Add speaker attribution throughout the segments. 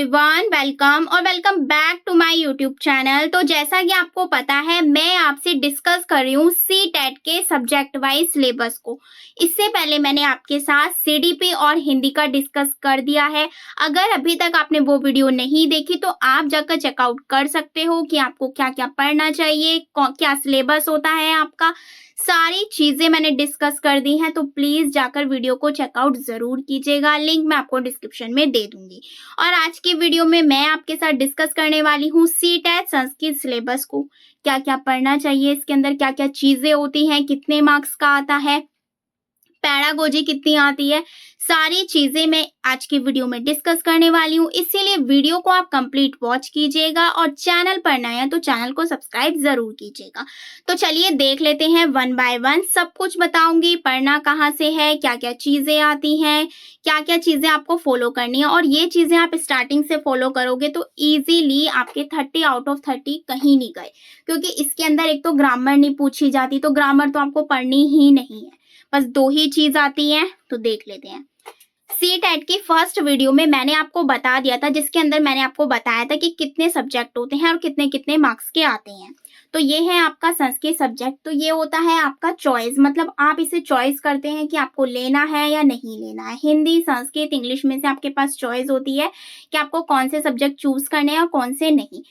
Speaker 1: Everyone, welcome back to my YouTube channel. तो जैसा कि आपको पता है, मैं आपसे डिस्कस कर रही हूँ सी-टेट के सब्जेक्ट वाइज सिलेबस को। इससे पहले मैंने आपके साथ सीडीपी और हिंदी का डिस्कस कर दिया है। अगर अभी तक आपने वो वीडियो नहीं देखी तो आप जाकर चेकआउट कर सकते हो कि आपको क्या क्या पढ़ना चाहिए, क्या सिलेबस होता है आपका। सारी चीजें मैंने डिस्कस कर दी हैं, तो प्लीज जाकर वीडियो को चेकआउट जरूर कीजिएगा। लिंक मैं आपको डिस्क्रिप्शन में दे दूंगी। और आज की वीडियो में मैं आपके साथ डिस्कस करने वाली हूँ सी-टेट संस्कृत सिलेबस को। क्या क्या पढ़ना चाहिए, इसके अंदर क्या क्या चीजें होती हैं, कितने मार्क्स का आता है, पैडागोजी कितनी आती है, सारी चीजें मैं आज की वीडियो में डिस्कस करने वाली हूँ। इसीलिए वीडियो को आप कंप्लीट वॉच कीजिएगा और चैनल पर नए हैं तो चैनल को सब्सक्राइब जरूर कीजिएगा। तो चलिए देख लेते हैं वन बाय वन। सब कुछ बताऊंगी, पढ़ना कहाँ से है, क्या क्या चीजें आती हैं, क्या क्या चीजें आपको फॉलो करनी है। और ये चीजें आप स्टार्टिंग से फॉलो करोगे तो इजीली आपके 30 आउट ऑफ 30 कहीं नहीं गए, क्योंकि इसके अंदर एक तो ग्रामर नहीं पूछी जाती, तो ग्रामर तो आपको पढ़नी ही नहीं है। बस दो ही चीज आती हैं, तो देख लेते हैं। सी-टेट की फर्स्ट वीडियो में मैंने आपको बता दिया था, जिसके अंदर मैंने आपको बताया था कि कितने सब्जेक्ट होते हैं और कितने कितने मार्क्स के आते हैं। तो ये है आपका संस्कृत सब्जेक्ट। तो ये होता है आपका चॉइस, मतलब आप इसे चॉइस करते हैं कि आपको लेना है या नहीं लेना है। हिंदी, संस्कृत, इंग्लिश में से आपके पास चॉइस होती है कि आपको कौन से सब्जेक्ट चूज करने हैं और कौन से नहीं।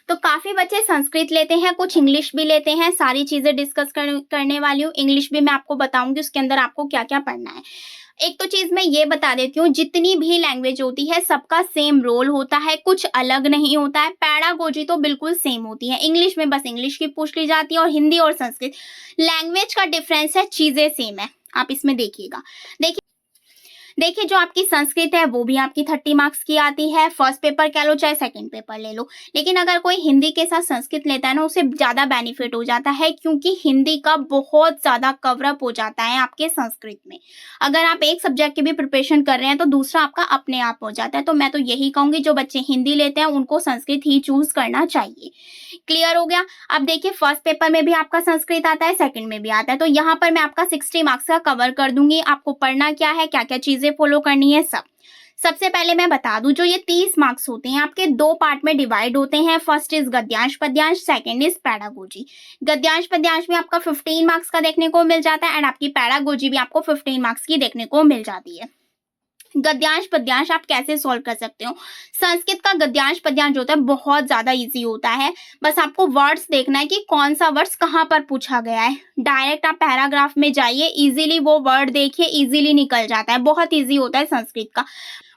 Speaker 1: तो काफी बच्चे संस्कृत लेते हैं, कुछ इंग्लिश भी लेते हैं। सारी चीजें डिस्कस करने वाली हूँ। इंग्लिश भी मैं आपको बताऊंगी उसके अंदर आपको क्या क्या पढ़ना है। एक तो चीज मैं ये बता देती हूँ, जितनी भी लैंग्वेज होती है सबका सेम रोल होता है, कुछ अलग नहीं होता है। पैडागोजी तो बिल्कुल सेम होती है। इंग्लिश में बस इंग्लिश की पूछ ली जाती है और हिंदी और संस्कृत लैंग्वेज का डिफरेंस है, चीजें सेम है। आप इसमें देखिएगा। देखिए जो आपकी संस्कृत है वो भी आपकी 30 मार्क्स की आती है। फर्स्ट पेपर कह लो चाहे सेकंड पेपर ले लो, लेकिन अगर कोई हिंदी के साथ संस्कृत लेता है ना, उसे ज्यादा बेनिफिट हो जाता है, क्योंकि हिंदी का बहुत ज्यादा कवरअप हो जाता है आपके संस्कृत में। अगर आप एक सब्जेक्ट की भी प्रिपरेशन कर रहे हैं तो दूसरा आपका अपने आप हो जाता है। तो मैं तो यही कहूंगी, जो बच्चे हिंदी लेते हैं उनको संस्कृत ही चूज करना चाहिए। क्लियर हो गया। अब देखिए फर्स्ट पेपर में भी आपका संस्कृत आता है, सेकंड में भी आता है। तो यहाँ पर मैं आपका 60 मार्क्स का कवर कर दूंगी। आपको पढ़ना क्या है, क्या क्या चीजें फॉलो करनी है, सब। सबसे पहले मैं बता दूं, जो ये 30 मार्क्स होते हैं आपके दो पार्ट में डिवाइड होते हैं। फर्स्ट इज गद्यांश पद्यांश, सेकंड इज पैडागोजी। गद्यांश पद्यांश में आपका 15 मार्क्स का देखने को मिल जाता है एंड आपकी पैडागोजी भी आपको 15 मार्क्स की देखने को मिल जाती है। गद्यांश पद्यांश आप कैसे सॉल्व कर सकते हो? संस्कृत का गद्यांश पद्यांश जो होता है बहुत ज्यादा इजी होता है। बस आपको वर्ड्स देखना है कि कौन सा वर्ड्स कहाँ पर पूछा गया है। डायरेक्ट आप पैराग्राफ में जाइए, इजीली वो वर्ड देखिए, इजीली निकल जाता है। बहुत इजी होता है संस्कृत का।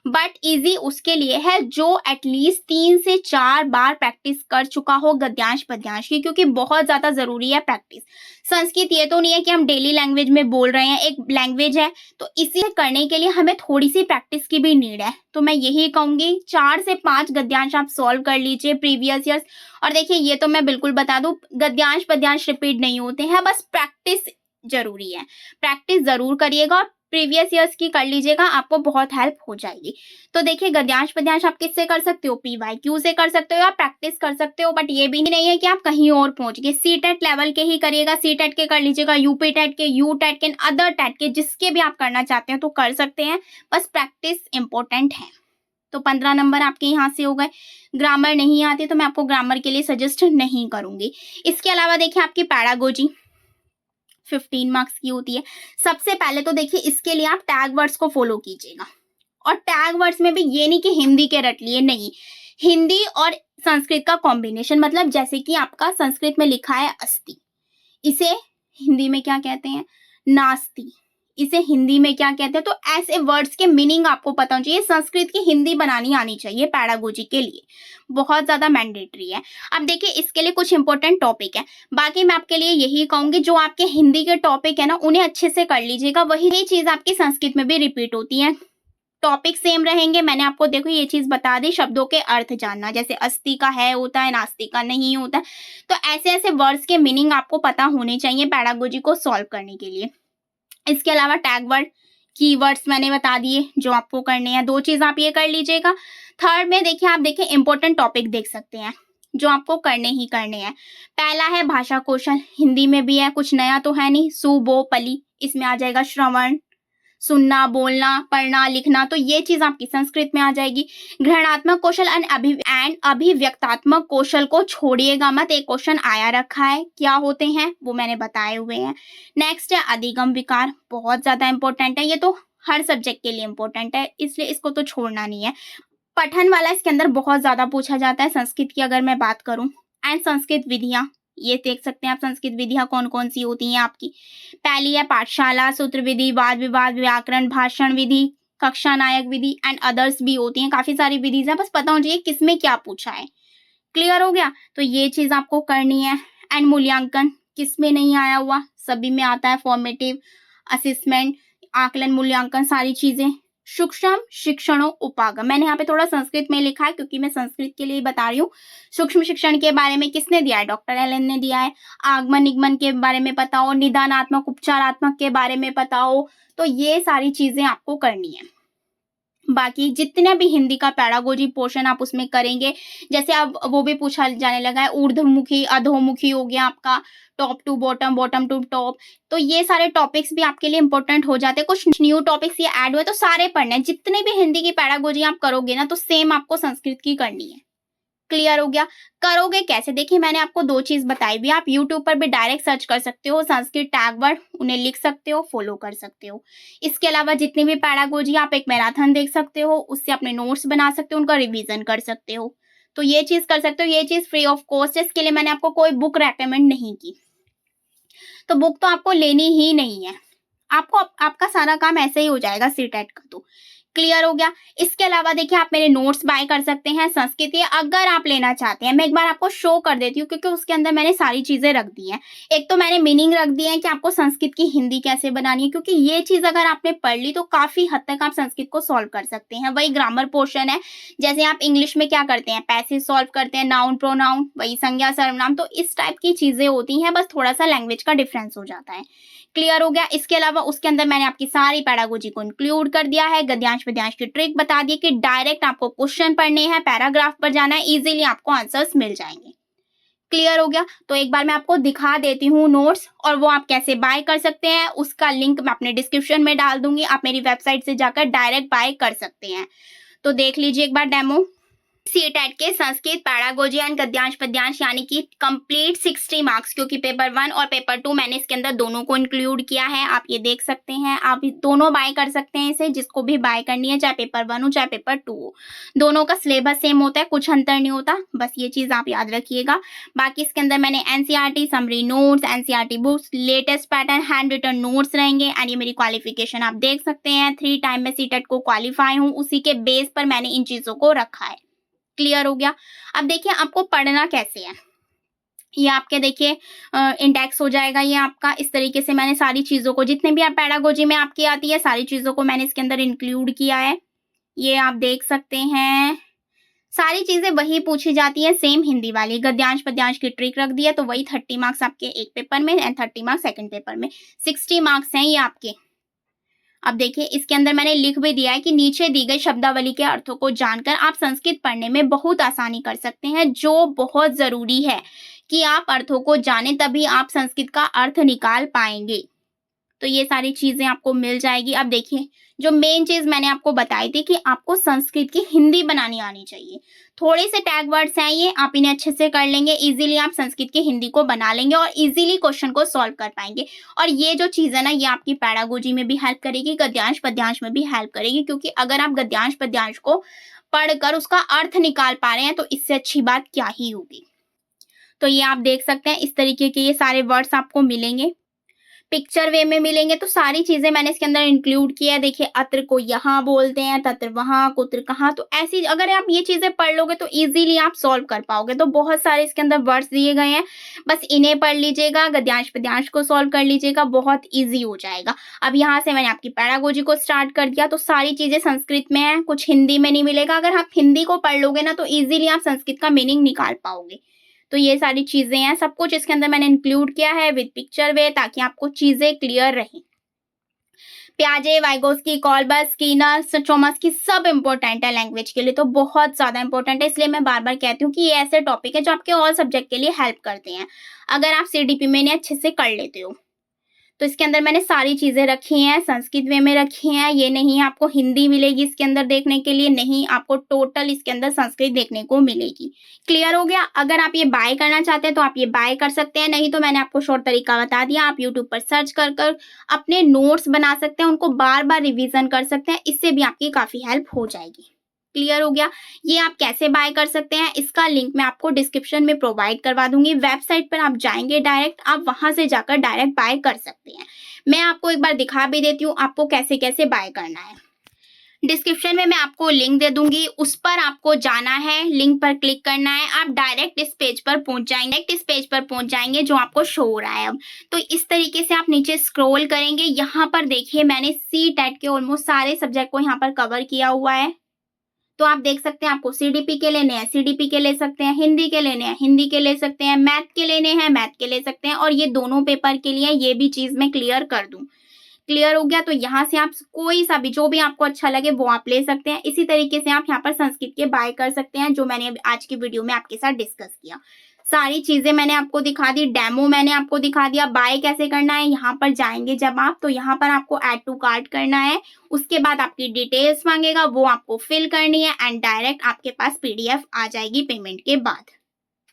Speaker 1: बट इजी उसके लिए है जो एटलीस्ट 3 से 4 बार प्रैक्टिस कर चुका हो गद्यांश पद्यांश की, क्योंकि बहुत ज्यादा जरूरी है प्रैक्टिस। संस्कृत ये तो नहीं है कि हम डेली लैंग्वेज में बोल रहे हैं, एक लैंग्वेज है, तो इसे करने के लिए हमें थोड़ी सी प्रैक्टिस की भी नीड है। तो मैं यही कहूंगी 4 से 5 गद्यांश आप सॉल्व कर लीजिए प्रीवियस ईयर्स। और देखिए ये तो मैं बिल्कुल बता दूं, गद्यांश पद्यांश रिपीट नहीं होते हैं, बस प्रैक्टिस जरूरी है। प्रैक्टिस जरूर करिएगा और प्रीवियस ईयर्स की कर लीजिएगा, आपको बहुत हेल्प हो जाएगी। तो देखिए गद्यांश पद्यांश आप किससे कर सकते हो? PYQ से कर सकते हो या प्रैक्टिस कर सकते हो। बट ये भी नहीं है कि आप कहीं और पहुंच गए। सी-टेट लेवल के ही करिएगा, सी-टेट के कर लीजिएगा, यूपी-टेट के, यू-टेट के, अदर टेट के, जिसके भी आप करना चाहते हैं तो कर सकते हैं। बस प्रैक्टिस इंपॉर्टेंट है। तो 15 नंबर आपके यहाँ से हो गए। ग्रामर नहीं आती तो मैं आपको ग्रामर के लिए सजेस्ट नहीं करूंगी। इसके अलावा देखिए आपकी पैडागोजी 15 मार्क्स की होती है। सबसे पहले तो देखिए इसके लिए आप टैग वर्ड्स को फॉलो कीजिएगा। और टैग वर्ड्स में भी ये नहीं कि हिंदी के रट लिए, नहीं, हिंदी और संस्कृत का कॉम्बिनेशन। मतलब जैसे कि आपका संस्कृत में लिखा है अस्ति, इसे हिंदी में क्या कहते हैं? नास्ति। इसे हिंदी में क्या कहते हैं? तो ऐसे वर्ड्स के मीनिंग आपको पता होना चाहिए। संस्कृत की हिंदी बनानी आनी चाहिए पैडागोजी के लिए, बहुत ज्यादा मैंडेटरी है। अब देखिए इसके लिए कुछ इंपॉर्टेंट टॉपिक है। बाकी मैं आपके लिए यही कहूंगी, जो आपके हिंदी के टॉपिक है ना उन्हें अच्छे से कर लीजिएगा। वही चीज आपकी संस्कृत में भी रिपीट होती है। टॉपिक सेम रहेंगे। मैंने आपको देखो ये चीज बता दी, शब्दों के अर्थ जानना, जैसे अस्ति का है होता है, नास्ति का नहीं होता है। तो ऐसे ऐसे वर्ड्स के मीनिंग आपको पता होने चाहिए पैडागोजी को सॉल्व करने के लिए। इसके अलावा टैग वर्ड, कीवर्ड्स मैंने बता दिए जो आपको करने हैं। 2 चीज आप ये कर लीजिएगा। थर्ड में देखिए आप देखिए इंपॉर्टेंट टॉपिक देख सकते हैं जो आपको करने ही करने हैं। पहला है भाषा कौशल, हिंदी में भी है, कुछ नया तो है नहीं। सु, बो, पली, इसमें आ जाएगा श्रवण, सुनना, बोलना, पढ़ना, लिखना, तो ये चीज आपकी संस्कृत में आ जाएगी। ग्रहणात्मक कौशल एंड अभिव्यक्तात्मक कौशल को छोड़िएगा मत, एक क्वेश्चन आया रखा है, क्या होते हैं वो मैंने बताए हुए हैं। नेक्स्ट है अधिगम विकार, बहुत ज्यादा इंपॉर्टेंट है, ये तो हर सब्जेक्ट के लिए इंपॉर्टेंट है, इसलिए इसको तो छोड़ना नहीं है। पठन वाला इसके अंदर बहुत ज्यादा पूछा जाता है संस्कृत की अगर मैं बात करूं। एंड संस्कृत विधियां, ये देख सकते हैं आप संस्कृत विधियां कौन कौन सी होती हैं आपकी। पहली है पाठशाला, सूत्र विधि, वाद विवाद, व्याकरण, भाषण विधि, कक्षा नायक विधि एंड अदर्स भी होती हैं। काफी सारी विधि है, बस पता होना चाहिए किसमें क्या पूछा है। क्लियर हो गया, तो ये चीज आपको करनी है। एंड मूल्यांकन किसमें नहीं आया हुआ, सभी में आता है। फॉर्मेटिव, असेसमेंट, आकलन, मूल्यांकन, सारी चीजें। सूक्ष्म शिक्षणों उपागम, मैंने यहाँ पे थोड़ा संस्कृत में लिखा है क्योंकि मैं संस्कृत के लिए बता रही हूँ। सूक्ष्म शिक्षण के बारे में किसने दिया है, डॉक्टर एलन ने दिया है। आगमन निगमन के बारे में पता हो, निदानात्मक उपचारात्मक के बारे में पता हो, तो ये सारी चीजें आपको करनी है। बाकी जितना भी हिंदी का पैडागोजी पोर्शन आप उसमें करेंगे, जैसे अब वो भी पूछा जाने लगा है, ऊर्ध्वमुखी अधोमुखी हो गया आपका, top to bottom, bottom to top, तो ये सारे टॉपिक्स भी आपके लिए इंपॉर्टेंट हो जाते हैं। कुछ न्यू टॉपिक्स ये ऐड हुए तो सारे पढ़ने हैं। जितने भी हिंदी की पैडागोजी आप करोगे ना, तो सेम आपको संस्कृत की करनी है। क्लियर हो गया। करोगे कैसे, देखिए मैंने आपको दो चीज बताई भी, आप यूट्यूब पर भी डायरेक्ट सर्च कर सकते हो संस्कृत टैग वर्ड, उन्हें लिख सकते हो, फॉलो कर सकते हो। इसके अलावा जितनी भी पैडागोजी, आप एक मैराथन देख सकते हो, उससे अपने नोट्स बना सकते हो, उनका रिवीजन कर सकते हो, तो ये चीज कर सकते हो। ये चीज फ्री ऑफ कॉस्ट है, इसके लिए मैंने आपको कोई बुक रेकमेंड नहीं की, तो बुक तो आपको लेनी ही नहीं है, आपको आपका सारा काम ऐसे ही हो जाएगा सीटेट का। तो क्लियर हो गया। इसके अलावा देखिए आप मेरे नोट्स बाय कर सकते हैं संस्कृत के, अगर आप लेना चाहते हैं। मैं एक बार आपको शो कर देती हूँ क्योंकि उसके अंदर मैंने सारी चीजें रख दी हैं। एक तो मैंने मीनिंग रख दी है कि आपको संस्कृत की हिंदी कैसे बनानी है, क्योंकि ये चीज अगर आपने पढ़ ली तो काफी हद तक आप संस्कृत को सॉल्व कर सकते हैं। वही ग्रामर पोर्शन है, जैसे आप इंग्लिश में क्या करते हैं, पैसेज सॉल्व करते हैं, नाउन प्रोनाउन, वही संज्ञा सर्वनाम, तो इस टाइप की चीजें होती हैं, बस थोड़ा सा लैंग्वेज का डिफरेंस हो जाता है। क्लियर हो गया। इसके अलावा उसके अंदर मैंने आपकी सारी पैडागोजी को इंक्लूड कर दिया है, गद्यांश पद्यांश की ट्रिक बता दी कि डायरेक्ट आपको क्वेश्चन पढ़ने हैं, पैराग्राफ पर जाना है, इजीली आपको आंसर्स मिल जाएंगे। क्लियर हो गया। तो एक बार मैं आपको दिखा देती हूँ नोट्स, और वो आप कैसे बाय कर सकते हैं उसका लिंक मैं अपने डिस्क्रिप्शन में डाल दूंगी, आप मेरी वेबसाइट से जाकर डायरेक्ट बाय कर सकते हैं। तो देख लीजिए एक बार डेमो। सीटेट के संस्कृत पैडागोजी एंड गद्यांश पद्यांश यानी कि कंप्लीट 60 मार्क्स, क्योंकि पेपर 1 और पेपर 2 मैंने इसके अंदर दोनों को इंक्लूड किया है, आप ये देख सकते हैं। आप दोनों बाय कर सकते हैं इसे, जिसको भी बाय करनी है, चाहे पेपर 1 हो चाहे पेपर 2 हो, दोनों का सिलेबस सेम होता है, कुछ अंतर नहीं होता, बस ये चीज आप याद रखिएगा। बाकी इसके अंदर मैंने NCERT summary notes, NCERT books, latest pattern, hand written notes रहेंगे। एंड ये मेरी क्वालिफिकेशन आप देख सकते हैं, 3 टाइम में सीटेट को क्वालिफाई हूँ, उसी के बेस पर मैंने इन चीजों को रखा है। क्लियर हो गया। अब देखिए आपको पढ़ना कैसे है, ये आपके देखिए इंडेक्स हो जाएगा, ये आपका इस तरीके से मैंने सारी चीजों को, जितने भी आप पैडागोजी में आपकी आती है सारी चीजों को मैंने इसके अंदर इंक्लूड किया है। ये आप देख सकते हैं, सारी चीजें वही पूछी जाती है, सेम हिंदी वाली। गद्यांश पद्यांश की ट्रिक रख दी है, तो वही 30 मार्क्स आपके एक पेपर में एंड 30 मार्क्स सेकंड पेपर में, 60 मार्क्स हैं ये आपके। अब देखिए इसके अंदर मैंने लिख भी दिया है कि नीचे दी गई शब्दावली के अर्थों को जानकर आप संस्कृत पढ़ने में बहुत आसानी कर सकते हैं, जो बहुत जरूरी है कि आप अर्थों को जानें, तभी आप संस्कृत का अर्थ निकाल पाएंगे। तो ये सारी चीजें आपको मिल जाएगी। अब देखिए जो मेन चीज मैंने आपको बताई थी कि आपको संस्कृत की हिंदी बनानी आनी चाहिए। थोड़े से टैग वर्ड्स हैं ये, आप इन्हें अच्छे से कर लेंगे, इजीली आप संस्कृत की हिंदी को बना लेंगे और इजीली क्वेश्चन को सॉल्व कर पाएंगे। और ये जो चीज है ना, ये आपकी पैडागोजी में भी हेल्प करेगी, गद्यांश पद्यांश में भी हेल्प करेगी, क्योंकि अगर आप गद्यांश पद्यांश को पढ़कर उसका अर्थ निकाल पा रहे हैं तो इससे अच्छी बात क्या ही होगी। तो ये आप देख सकते हैं, इस तरीके के ये सारे वर्ड्स आपको मिलेंगे, पिक्चर वे में मिलेंगे। तो सारी चीजें मैंने इसके अंदर इंक्लूड किया है। देखिए अत्र को यहाँ बोलते हैं, तत्र वहां, कुत्र कहाँ, तो ऐसी अगर आप ये चीजें पढ़ लोगे तो इजीली आप सॉल्व कर पाओगे। तो बहुत सारे इसके अंदर वर्ड्स दिए गए हैं, बस इन्हें पढ़ लीजिएगा, गद्यांश पद्यांश को सॉल्व कर लीजिएगा, बहुत ईजी हो जाएगा। अब यहाँ से मैंने आपकी पैडागोजी को स्टार्ट कर दिया, तो सारी चीजें संस्कृत में है, कुछ हिंदी में नहीं मिलेगा। अगर आप हिंदी को पढ़ लोगे ना तो ईजिली आप संस्कृत का मीनिंग निकाल पाओगे। तो ये सारी चीजें हैं, सब कुछ इसके अंदर मैंने इंक्लूड किया है विद पिक्चर वे, ताकि आपको चीजें क्लियर रहें। प्याजे, वाइगोस्की, कॉलबर्ग, स्किनर, चोम्स्की सब इंपॉर्टेंट है लैंग्वेज के लिए, तो बहुत ज्यादा इंपॉर्टेंट है। इसलिए मैं बार बार कहती हूँ कि ये ऐसे टॉपिक है जो आपके ऑल सब्जेक्ट के लिए हेल्प करते हैं, अगर आप सीडीपी में इन्हें अच्छे से कर लेते हो। तो इसके अंदर मैंने सारी चीज़ें रखी हैं, संस्कृत वे में रखी हैं। ये नहीं आपको हिंदी मिलेगी इसके अंदर देखने के लिए, नहीं आपको टोटल इसके अंदर संस्कृत देखने को मिलेगी। क्लियर हो गया? अगर आप ये बाय करना चाहते हैं तो आप ये बाय कर सकते हैं, नहीं तो मैंने आपको शॉर्ट तरीका बता दिया। आप यूट्यूब पर सर्च कर अपने नोट्स बना सकते हैं, उनको बार-बार रिवीजन कर सकते हैं, इससे भी आपकी काफ़ी हेल्प हो जाएगी। क्लियर हो गया? ये आप कैसे बाय कर सकते हैं, इसका लिंक मैं आपको डिस्क्रिप्शन में प्रोवाइड करवा दूंगी। वेबसाइट पर आप जाएंगे डायरेक्ट, आप वहां से जाकर डायरेक्ट बाय कर सकते हैं। मैं आपको एक बार दिखा भी देती हूँ आपको कैसे कैसे बाय करना है। डिस्क्रिप्शन में मैं आपको लिंक दे दूंगी, उस पर आपको जाना है, लिंक पर क्लिक करना है, आप डायरेक्ट इस पेज पर पहुंच जाएंगे जो आपको शो हो रहा है अब। तो इस तरीके से आप नीचे स्क्रॉल करेंगे, यहाँ पर देखिए मैंने सी टेट के ऑलमोस्ट सारे सब्जेक्ट को यहाँ पर कवर किया हुआ है। तो आप देख सकते हैं, आपको सीडीपी के लेने हैं सीडीपी के ले सकते हैं, हिंदी के लेने हैं हिंदी के ले सकते हैं, मैथ के लेने हैं मैथ के ले सकते हैं, और ये दोनों पेपर के लिए ये भी चीज मैं क्लियर कर दूं। क्लियर हो गया? तो यहाँ से आप कोई सा भी जो भी आपको अच्छा लगे वो आप ले सकते हैं। इसी तरीके से आप यहाँ पर संस्कृत के बाय कर सकते हैं, जो मैंने आज की वीडियो में आपके साथ डिस्कस किया। सारी चीजें मैंने आपको दिखा दी, डेमो मैंने आपको दिखा दिया। बाय कैसे करना है, यहाँ पर जाएंगे जब आप, तो यहाँ पर आपको ऐड टू कार्ट करना है, उसके बाद आपकी डिटेल्स मांगेगा, वो आपको फिल करनी है एंड डायरेक्ट आपके पास पीडीएफ आ जाएगी पेमेंट के बाद।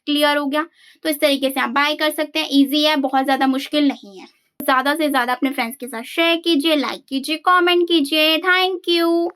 Speaker 1: क्लियर हो गया? तो इस तरीके से आप बाय कर सकते हैं, ईजी है, बहुत ज्यादा मुश्किल नहीं है। ज्यादा से ज्यादा अपने फ्रेंड्स के साथ शेयर कीजिए, लाइक कीजिए, कमेंट कीजिए। Thank you.